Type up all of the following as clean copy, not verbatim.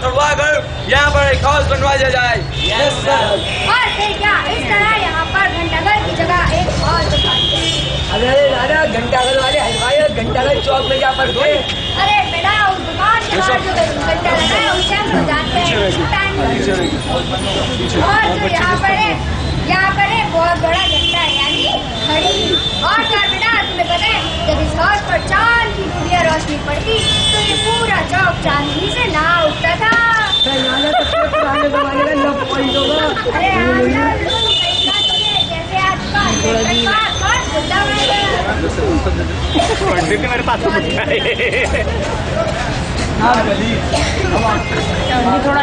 तोड़वा कर यहाँ पर एक हाउस बनवा दिया जाए। Yes sir. और फिर क्या इस तरह यहाँ पर घंटाघर की जगह एक हाउस बनवा दिया। अरे दादा घंटाघर वाले हलवाई घंटाघर चौक में क्या पड़ते? अरे बेटा उस दुकान के बाहर जो घंटा लगा है उसे हम जानते हैं। और जो यहाँ पर है बहुत बड़ा घंटा है यानी घड़ी। और क्या बेटा तुम्हें पता है जब इस हाउस पर चांद की दुनिया रोशनी पड़ती तो ये पूरा चौक चांदनी से ना उठता था। पुराने जमाने का लव पॉइंट होगा। अरे जैसे आज मेरे पास थोड़ा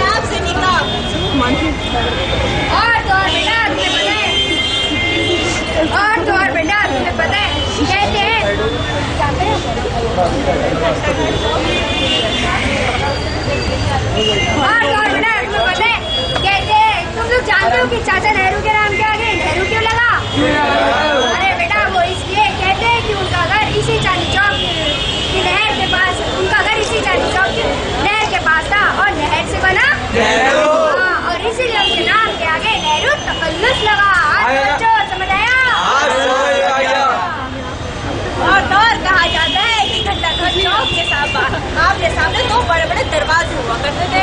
आपसे निकाह और बेटा तुम्हें पता है कहते हैं तुम लोग जानते हो कि चाचा नेहरू के नाम के आगे नेहरू क्यों लगा? अरे बेटा वो इसलिए कहते हैं कि उनका घर इसी चांदनी चौक की नहर के पास था और नहर से बना और इसीलिए उनके नाम के आगे नेहरू तखल्लुस लगा। समझ आया? और कहा जाता है कि घंटाघर चौक के सामने दो बड़े बड़े दरवाजे हुआ करते थे।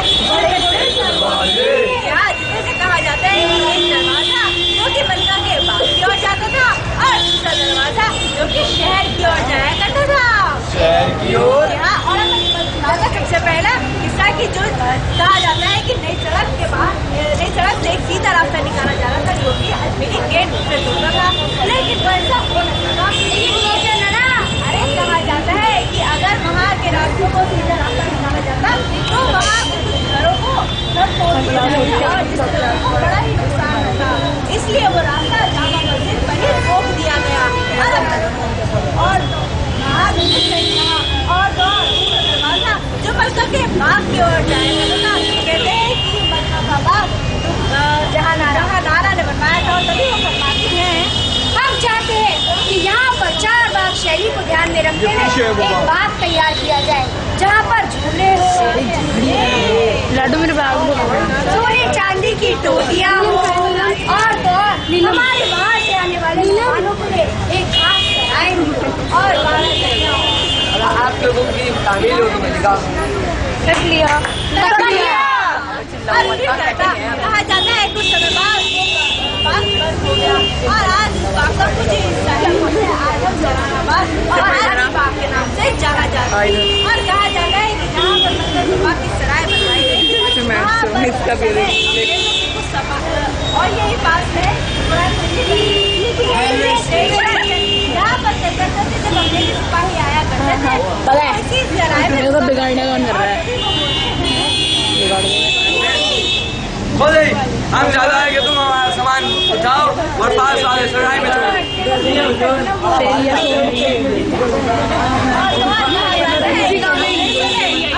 जिसमें कहा जाता है कि एक दरवाजा जो कि मक्का के बाग की ओर जाता था और दूसरा दरवाजा जो कि शहर की ओर जाया करता था। शहर की ओर। और सबसे पहला किस्सा कि जो कहा जाता है कि नई सड़क से एक सीधा रास्ता निकाला जा रहा था जो कि अजमेरी गेट से जुड़ता था, लेकिन वैसा हो नहीं सका। अरे कहा जाता है कि अगर वहाँ के रास्तों को सीधा रास्ता निकाला जाता तो वहाँ के कुछ घरों को बड़ा ही नुकसान होता, इसलिए वो रास्ता जामा मस्जिद पर ही रोक दिया गया। और दरवाजा जो मक्का के बाग की ओर जाएगा था, कहते हैं कि मक्का का बाग जहाँ नारा ने बनवाया था और तभी वो फरमाती हैं हम चाहते हैं कि यहाँ पर 4 बाग शैली को ध्यान में रखते हुए एक बाग तैयार किया जाए जहाँ पर झूले हो, सोने चांदी की टोटियाँ हो और तो हमारे बाहर से आने वाले मेहमानों के लिए एक खास सराय और आप लोगों की तालीम लोगों में निकाह रख लिया। कहा जाता है कुछ समय बाद बाग बंद हो गया और आज बाग का कुछ हिस्सा आजम जलालाबाद और आजम बाग के नाम से जाना जाता है। और कहा जाता है कि जहाँ पर मतलब बाग की सराय बनवाई गई और यही पास है रेलवे स्टेशन जहाँ पर जब अपने सिपाही आया करते थे इसी सराय में बिगाड़ने कौन कर रहा है? बोले हम चाहता है कि तुम हमारा सामान उठाओ और पास वाले सराय में छोड़ो।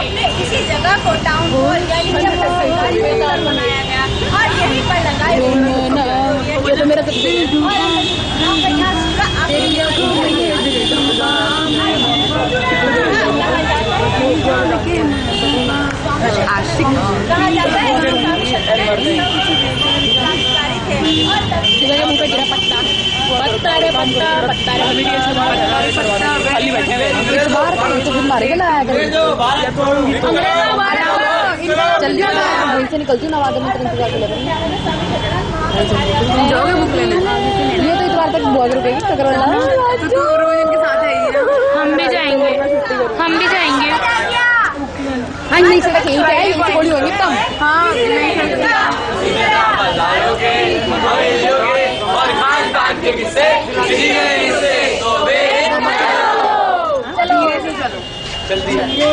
अपने इसी जगह को टाउन हॉल यानी सरकारी बनाया गया और यहीं पर लगाए ये तो मेरा आशिक कहा जाता है मुँह पे गिरा पत्ता मारेगा ना जल्दी वहीं से निकलती हूँ नवादा में इंतजार कर जाओगे बुक लेने। ये तो इतवार तक बहुत रुकेगी टकरवाला तो रोज इनके साथ है। हम भी जाएंगे हाँ नहीं सका यहीं पे है यहीं से बड़ी होंगी तब। हाँ चलो जल्दी।